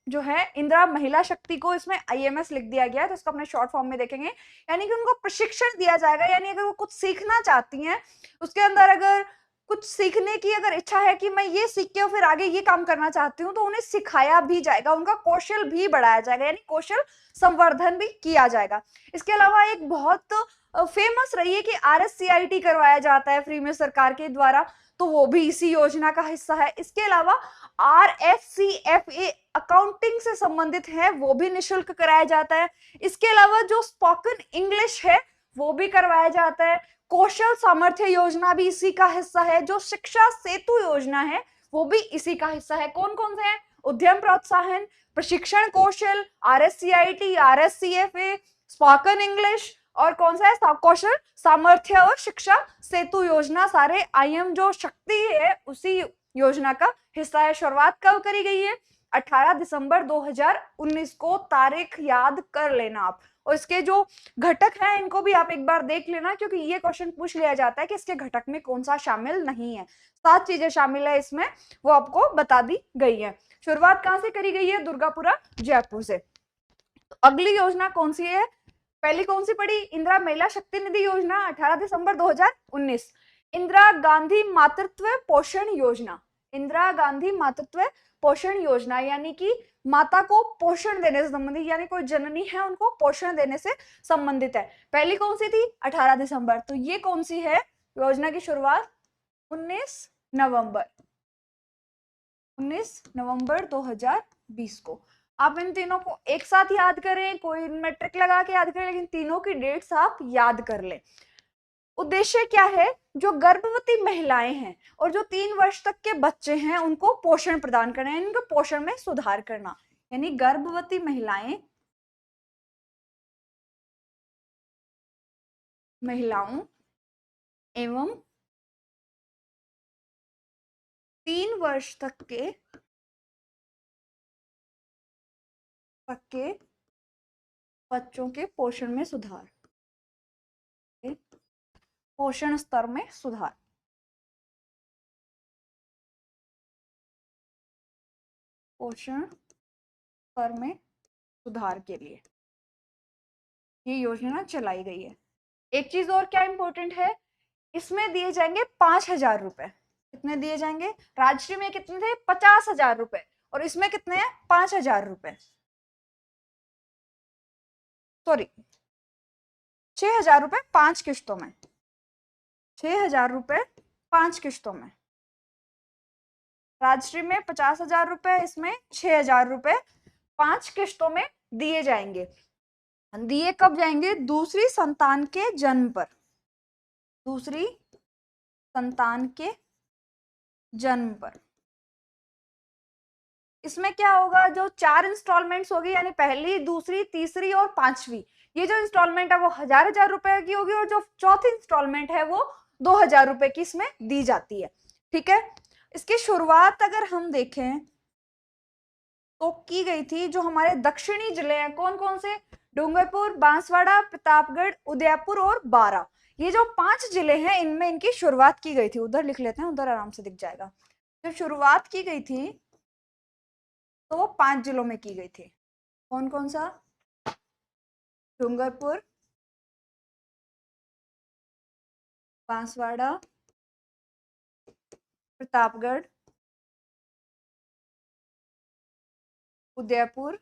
जो है इंदिरा महिला शक्ति को इसमें आईएमएस लिख दिया गया है, तो इसको अपने शॉर्ट फॉर्म में देखेंगे। यानी कि उनको प्रशिक्षण दिया जाएगा, यानी अगर वो कुछ सीखना चाहती हैं, उसके अंदर अगर कुछ सीखने की अगर इच्छा है कि मैं ये सीख के फिर आगे ये काम करना चाहती हूँ, तो उन्हें सिखाया भी जाएगा, उनका कौशल भी बढ़ाया जाएगा, यानी कौशल संवर्धन भी किया जाएगा। इसके अलावा एक बहुत फेमस रही है कि आरएससीआईटी करवाया जाता है फ्री में सरकार के द्वारा, तो वो भी इसी योजना का हिस्सा है। इसके अलावा RFCFA अकाउंटिंग से संबंधित है, वो भी निशुल्क कराया जाता है। इसके अलावा जो स्पोकन इंग्लिश है वो भी करवाया जाता है। कौशल सामर्थ्य योजना भी इसी का हिस्सा है। जो शिक्षा सेतु योजना है वो भी इसी का हिस्सा है। कौन कौन से हैं, उद्यम प्रोत्साहन, प्रशिक्षण कौशल, RSCIT, RSCFA, स्पोकन इंग्लिश, और कौन सा है कौशल सामर्थ्य और शिक्षा सेतु योजना, सारे आईएम जो शक्ति है उसी योजना का हिस्सा है। शुरुआत कब करी गई है, 18 दिसंबर 2019 को, तारीख याद कर लेना आप। और इसके जो घटक हैं इनको भी आप एक बार देख लेना, क्योंकि ये क्वेश्चन पूछ लिया जाता है कि इसके घटक में कौन सा शामिल नहीं है। 7 चीजें शामिल है इसमें, वो आपको बता दी गई है। शुरुआत कहां से करी गई है, दुर्गापुरा जयपुर से। तो अगली योजना कौन सी है, पहली कौन सी पड़ी, इंदिरा महिला शक्ति निधि योजना, 18 दिसंबर 2019। इंदिरा गांधी मातृत्व पोषण योजना, इंदिरा गांधी मातृत्व पोषण योजना, यानी कि माता को पोषण देने से संबंधित, यानी कोई जननी है उनको पोषण देने से संबंधित है। पहली कौन सी थी, 18 दिसंबर। तो ये कौन सी है, योजना की शुरुआत 19 नवंबर 2020 को। आप इन तीनों को एक साथ याद करें, कोई इनमें ट्रिक लगा के याद करें, लेकिन तीनों की डेट्स आप याद कर लें। उद्देश्य क्या है, जो गर्भवती महिलाएं हैं और जो 3 वर्ष तक के बच्चे हैं उनको पोषण प्रदान करना, यानी उनके पोषण में सुधार करना। यानी गर्भवती महिलाओं एवं 3 वर्ष तक के बच्चों के पोषण में सुधार, पोषण स्तर में सुधार। पोषण स्तर में सुधार के लिए ये योजना चलाई गई है। एक चीज और क्या इंपॉर्टेंट है, इसमें दिए जाएंगे 5,000 रुपए। कितने दिए जाएंगे, राजश्री में कितने थे, 50,000 रुपए, और इसमें कितने हैं, 5,000 रुपए, सॉरी 6,000 रुपए 5 किश्तों में, 6,000 रुपए 5 किश्तों में। राजश्री में 50,000 रुपए, इसमें 6,000 रुपए 5 किश्तों में दिए जाएंगे। दिए कब जाएंगे, दूसरी संतान के जन्म पर, दूसरी संतान के जन्म पर। इसमें क्या होगा, जो 4 इंस्टॉलमेंट्स होगी, यानी पहली, दूसरी, तीसरी और 5वीं, ये जो इंस्टॉलमेंट है वो 1,000 रुपए की होगी, और जो चौथी इंस्टॉलमेंट है वो 2,000 रुपए की इसमें दी जाती है। ठीक है, इसकी शुरुआत अगर हम देखें तो की गई थी, जो हमारे दक्षिणी जिले हैं कौन कौन से, डूंगरपुर, बांसवाड़ा, प्रतापगढ़, उदयपुर और बारां, ये जो 5 जिले हैं इनमें इनकी शुरुआत की गई थी। उधर लिख लेते हैं, उधर आराम से दिख जाएगा। जब शुरुआत की गई थी तो वो 5 जिलों में की गई थी। कौन कौन सा, डूंगरपुर, बांसवाड़ा, प्रतापगढ़, उदयपुर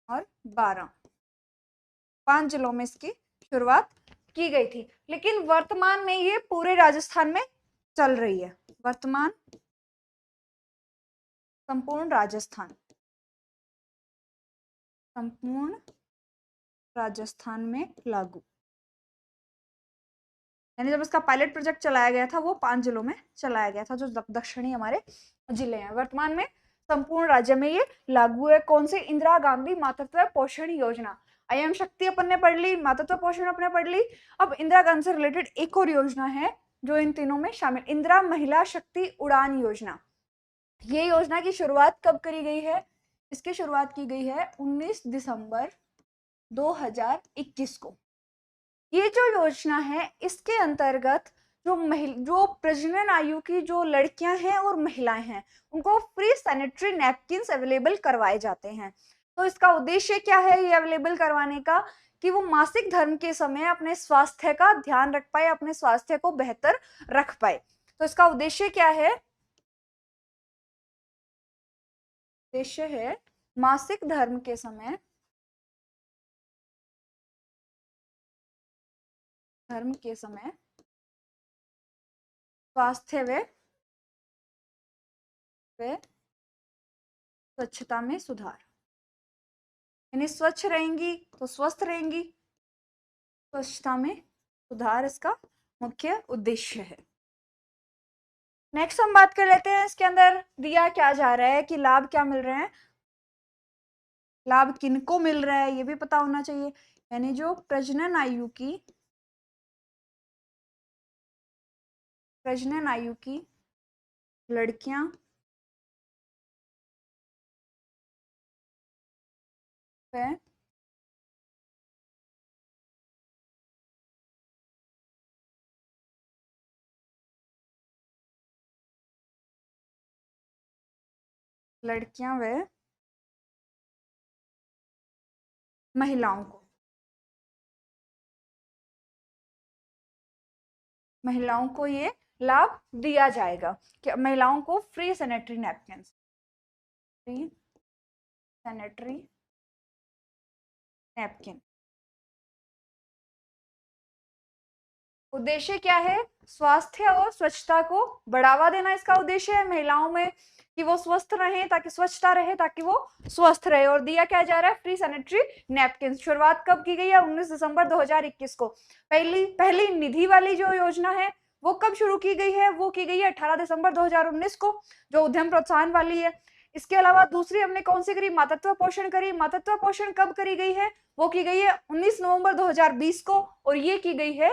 और बारां, 5 जिलों में इसकी शुरुआत की गई थी। लेकिन वर्तमान में ये पूरे राजस्थान में चल रही है। वर्तमान संपूर्ण राजस्थान में लागू, यानी जब इसका पायलट प्रोजेक्ट चलाया गया था वो 5 जिलों में चलाया गया था, जो दक्षिणी हमारे जिले हैं। वर्तमान में संपूर्ण राज्य में ये लागू है। कौन सी? इंदिरा गांधी मातृत्व पोषण योजना। आईएम शक्ति अपन ने पढ़ ली, मातृत्व पोषण अपने पढ़ ली। अब इंदिरा गांधी से रिलेटेड एक और योजना है जो इन तीनों में शामिल, इंदिरा महिला शक्ति उड़ान योजना। ये योजना की शुरुआत कब करी गई है? इसकी शुरुआत की गई है 19 दिसंबर 2021 को। ये जो योजना है इसके अंतर्गत जो प्रजनन आयु की जो लड़कियां हैं और महिलाएं हैं उनको फ्री सैनिटरी नैपकिन्स अवेलेबल करवाए जाते हैं। तो इसका उद्देश्य क्या है ये अवेलेबल करवाने का? कि वो मासिक धर्म के समय अपने स्वास्थ्य का ध्यान रख पाए, अपने स्वास्थ्य को बेहतर रख पाए। तो इसका उद्देश्य क्या है? उद्देश्य है मासिक धर्म के समय स्वास्थ्य व स्वच्छता में सुधार, यानी स्वच्छ रहेंगी तो स्वस्थ रहेंगी, स्वच्छता में सुधार इसका मुख्य उद्देश्य है। नेक्स्ट हम बात कर लेते हैं इसके अंदर दिया क्या जा रहा है कि लाभ क्या मिल रहे हैं, लाभ किनको मिल रहा है ये भी पता होना चाहिए। यानी जो प्रजनन आयु की लड़कियां व महिलाओं को ये लाभ दिया जाएगा कि महिलाओं को free sanitary napkins, free sanitary napkin. उद्देश्य क्या है? स्वास्थ्य और स्वच्छता को बढ़ावा देना इसका उद्देश्य है महिलाओं में, कि वो स्वस्थ रहे, ताकि स्वच्छता रहे, ताकि वो स्वस्थ रहे। और दिया क्या जा रहा है? Free sanitary napkin. शुरुआत कब की गई है? 19 दिसंबर 2021 को। पहली निधि वाली जो योजना है वो कब शुरू की गई है? वो की गई है 18 दिसंबर 2019 को, जो उद्यम प्रोत्साहन वाली है। इसके अलावा दूसरी हमने कौन सी करी? मातृत्व पोषण करी। मातृत्व पोषण कब करी गई है? वो की गई है 19 नवंबर 2020 को, और ये की गई है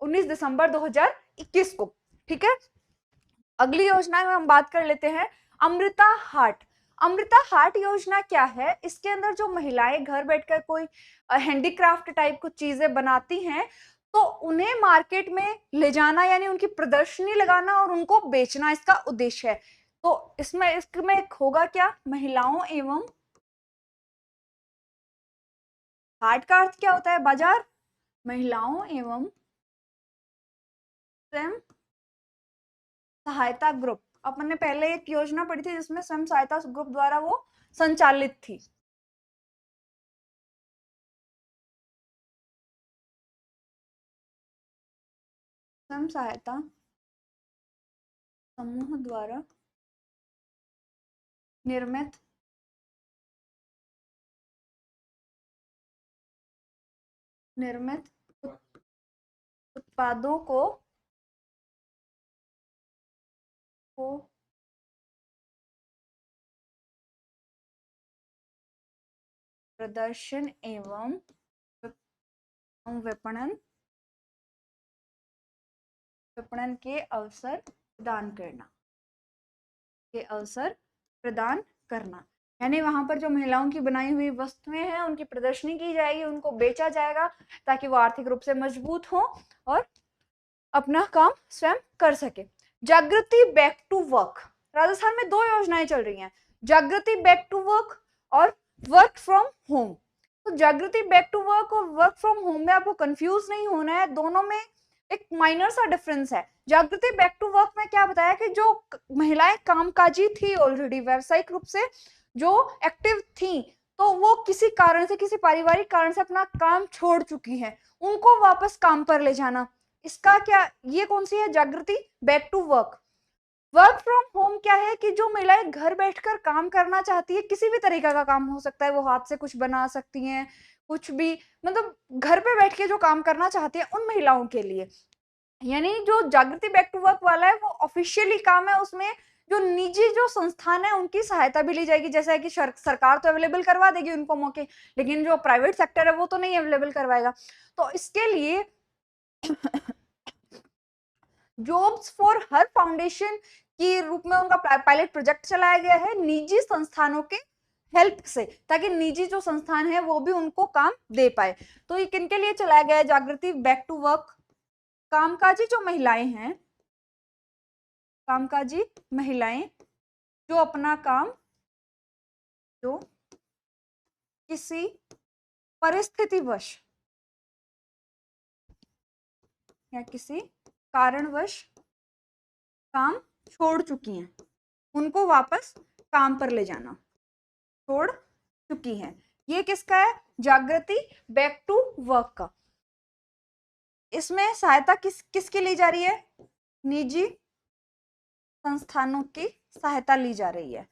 19 दिसंबर 2021 को। ठीक है, अगली योजना में हम बात कर लेते हैं अमृता हार्ट। अमृता हार्ट योजना क्या है? इसके अंदर जो महिलाएं घर बैठकर कोई हैंडीक्राफ्ट टाइप कुछ चीजें बनाती हैं तो उन्हें मार्केट में ले जाना, यानी उनकी प्रदर्शनी लगाना और उनको बेचना इसका उद्देश्य है। तो इसमें होगा क्या? महिलाओं एवं, हाट का अर्थ क्या होता है? बाजार। महिलाओं एवं स्वयं सहायता ग्रुप। अपन ने पहले एक योजना पढ़ी थी जिसमें स्वयं सहायता ग्रुप द्वारा वो संचालित थी। स्वयं सहायता समूह द्वारा निर्मित उत्पादों को प्रदर्शन एवं विपणन के अवसर प्रदान करना, यानी वहां पर जो महिलाओं की बनाई हुई वस्तुएं हैं उनकी प्रदर्शनी की जाएगी, उनको बेचा जाएगा ताकि वो आर्थिक रूप से मजबूत हो और अपना काम स्वयं कर सके। जागृति बैक टू वर्क। राजस्थान में 2 योजनाएं चल रही हैं, जागृति बैक टू वर्क और वर्क फ्रॉम होम। तो जागृति बैक टू वर्क और वर्क फ्रॉम होम में आपको कंफ्यूज नहीं होना है, दोनों में एक माइनर सा डिफरेंस है। जागृति बैक टू वर्क में क्या बताया कि जो महिलाएं कामकाजी थी ऑलरेडी, व्यावसायिक रूप से जो एक्टिव थी, तो वो किसी कारण से, किसी पारिवारिक कारण से अपना काम छोड़ चुकी हैं, उनको वापस काम पर ले जाना, इसका क्या, ये कौन सी है, Jagriti back to work. Work from home क्या है कि जो महिलाएं घर बैठकर काम करना चाहती है, किसी भी तरीका का काम हो सकता है, वो हाथ से कुछ बना सकती हैं, कुछ भी, मतलब घर पे बैठ के जो काम करना चाहती है उन महिलाओं के लिए। यानी जो जागृति बैक टू वर्क वाला है वो ऑफिशियली काम है, उसमें जो निजी जो संस्थान है उनकी सहायता भी ली जाएगी, जैसा है कि सरकार तो अवेलेबल करवा देगी उनको मौके, लेकिन जो प्राइवेट सेक्टर है वो तो नहीं अवेलेबल करवाएगा। तो इसके लिए जॉब्स फॉर हर फाउंडेशन के रूप में उनका पायलट प्रोजेक्ट चलाया गया है निजी संस्थानों के हेल्प से, ताकि निजी जो संस्थान है वो भी उनको काम दे पाए। तो ये किनके लिए चलाया गया है जागृति बैक टू वर्क? कामकाजी जो महिलाएं हैं, कामकाजी महिलाएं जो अपना काम, जो किसी परिस्थितिवश या किसी कारणवश काम छोड़ चुकी हैं, उनको वापस काम पर ले जाना, छोड़ चुकी हैं, ये किसका है, जागृति बैक टू वर्क का। इसमें सहायता किसकी ली जा रही है, निजी संस्थानों की सहायता ली जा रही है,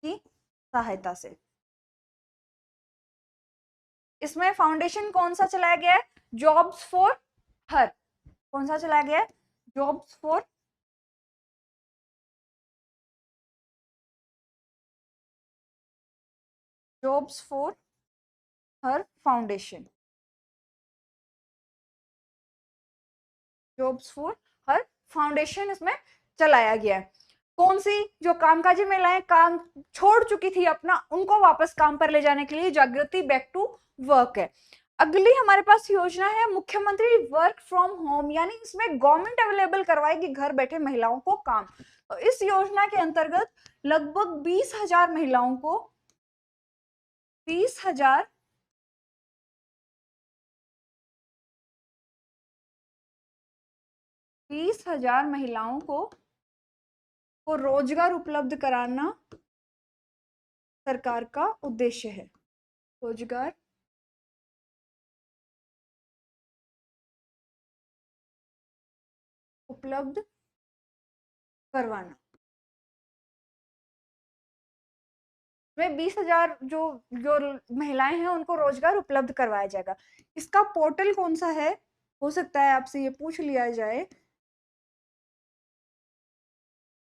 की सहायता से। इसमें फाउंडेशन कौन सा चलाया गया है, जॉब्स फॉर हर, कौन सा चलाया गया है, jobs for her foundation, jobs for her foundation इसमें चलाया गया है। कौन सी, जो कामकाजी महिलाएं काम छोड़ चुकी थी अपना, उनको वापस काम पर ले जाने के लिए जागृति बैक टू वर्क है। अगली हमारे पास योजना है मुख्यमंत्री वर्क फ्रॉम होम, यानी इसमें गवर्नमेंट अवेलेबल करवाएगी घर बैठे महिलाओं को काम। तो इस योजना के अंतर्गत लगभग 20,000 महिलाओं को, 20,000 महिलाओं को रोजगार उपलब्ध कराना सरकार का उद्देश्य है, रोजगार उपलब्ध करवाना। में 20,000 जो जो महिलाएं हैं उनको रोजगार उपलब्ध करवाया जाएगा। इसका पोर्टल कौन सा है, हो सकता है आपसे ये पूछ लिया जाए,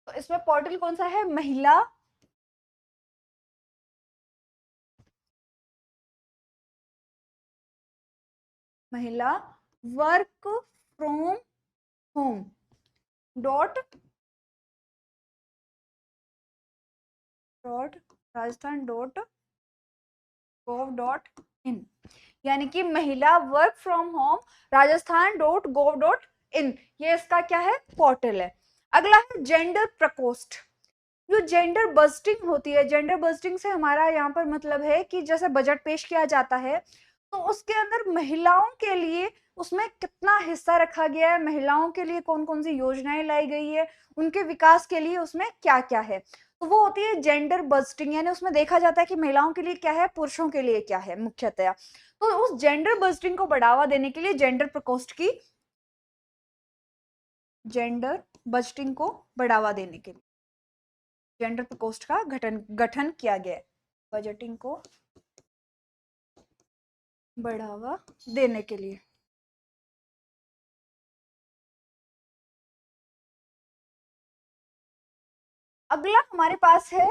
तो इसमें पोर्टल कौन सा है, महिला वर्क फ्रॉम होम राजस्थान.gov.in, यानी कि महिला वर्क फ्रॉम होम राजस्थान.gov.in, ये इसका क्या है, पोर्टल है। अगला है जेंडर प्रकोष्ठ। जो जेंडर बस्टिंग होती है, जेंडर बस्टिंग से हमारा यहाँ पर मतलब है कि जैसे बजट पेश किया जाता है तो उसके अंदर महिलाओं के लिए उसमें कितना हिस्सा रखा गया है, महिलाओं के लिए कौन कौन सी योजनाएं लाई गई है, उनके विकास के लिए उसमें क्या क्या है, तो वो होती है जेंडर बस्टिंग। यानी उसमें देखा जाता है कि महिलाओं के लिए क्या है, पुरुषों के लिए क्या है मुख्यतया। तो उस जेंडर बस्टिंग को बढ़ावा देने के लिए जेंडर प्रकोष्ठ की, जेंडर बस्टिंग को बढ़ावा देने के लिए जेंडर प्रकोष्ठ का गठन किया गया है, बजटिंग को बढ़ावा देने के लिए। अगला हमारे पास है,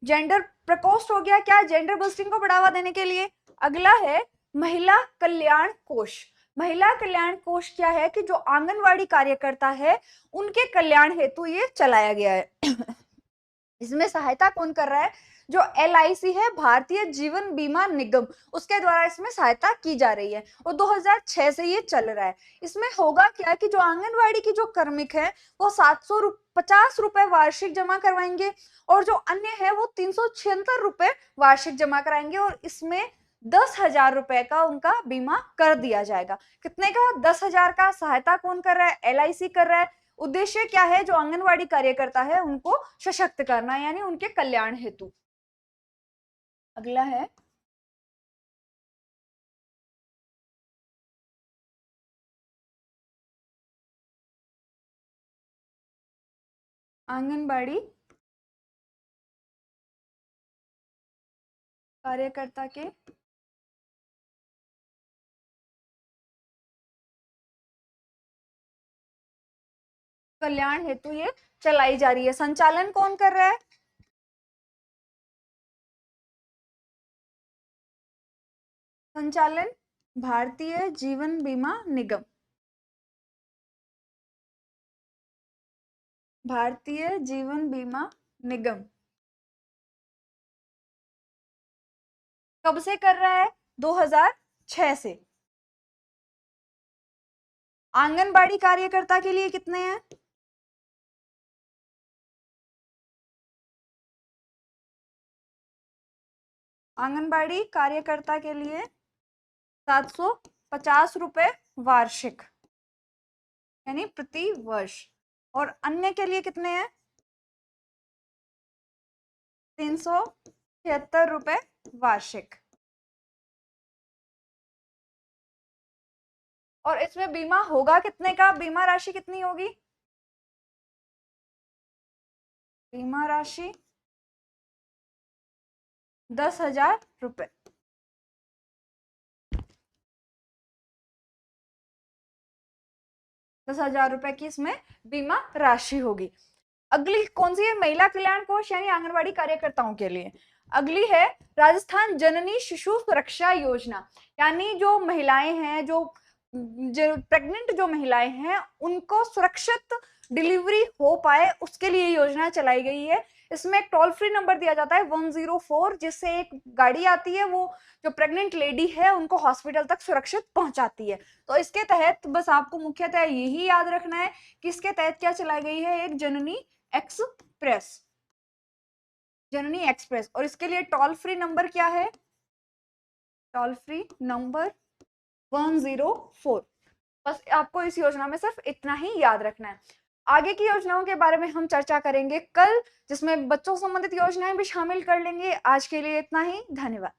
जेंडर प्रकोष्ठ हो गया, क्या, जेंडर बस्टिंग को बढ़ावा देने के लिए। अगला है महिला कल्याण कोष। महिला कल्याण कोष क्या है कि जो आंगनवाड़ी कार्यकर्ता है उनके कल्याण हेतु ये चलाया गया है। इसमें सहायता कौन कर रहा है, जो LIC है, भारतीय जीवन बीमा निगम, उसके द्वारा इसमें सहायता की जा रही है और 2006 से ये चल रहा है। इसमें होगा क्या कि जो आंगनवाड़ी की जो कार्मिक है वो 750 रुपए वार्षिक जमा करवाएंगे और जो अन्य है वो 376 रुपए वार्षिक जमा कराएंगे और इसमें 10,000 रुपए का उनका बीमा कर दिया जाएगा। कितने का? 10,000 का। सहायता कौन कर रहा है? LIC कर रहा है। उद्देश्य क्या है? जो आंगनवाड़ी कार्यकर्ता है उनको सशक्त करना, यानी उनके कल्याण हेतु। अगला है आंगनबाड़ी कार्यकर्ता के कल्याण हेतु ये चलाई जा रही है। संचालन कौन कर रहा है? संचालन भारतीय जीवन बीमा निगम। भारतीय जीवन बीमा निगम कब से कर रहा है? 2006 से। आंगनबाड़ी कार्यकर्ता के लिए कितने हैं? आंगनबाड़ी कार्यकर्ता के लिए 750 रुपए वार्षिक, यानी प्रति वर्ष। और अन्य के लिए कितने हैं? 376 रुपए वार्षिक। और इसमें बीमा होगा कितने का? बीमा राशि कितनी होगी? बीमा राशि 10,000 रुपए। 10,000 रुपए की इसमें बीमा राशि होगी। अगली कौन सी है? महिला कल्याण कोष, यानी आंगनवाड़ी कार्यकर्ताओं के लिए। अगली है राजस्थान जननी शिशु सुरक्षा योजना, यानी जो महिलाएं हैं, जो प्रेग्नेंट जो महिलाएं हैं, उनको सुरक्षित डिलीवरी हो पाए उसके लिए योजना चलाई गई है। इसमें एक टोल फ्री नंबर दिया जाता है 104, जिससे एक गाड़ी आती है, वो जो प्रेग्नेंट लेडी है उनको हॉस्पिटल तक सुरक्षित पहुंचाती है। तो इसके तहत बस आपको मुख्यतः यही याद रखना है कि इसके तहत क्या चलाई गई है? एक जननी एक्सप्रेस। जननी एक्सप्रेस। और इसके लिए टोल फ्री नंबर क्या है? Toll free number 104। बस आपको इस योजना में सिर्फ इतना ही याद रखना है। आगे की योजनाओं के बारे में हम चर्चा करेंगे कल, जिसमें बच्चों संबंधित योजनाएं भी शामिल कर लेंगे। आज के लिए इतना ही। धन्यवाद।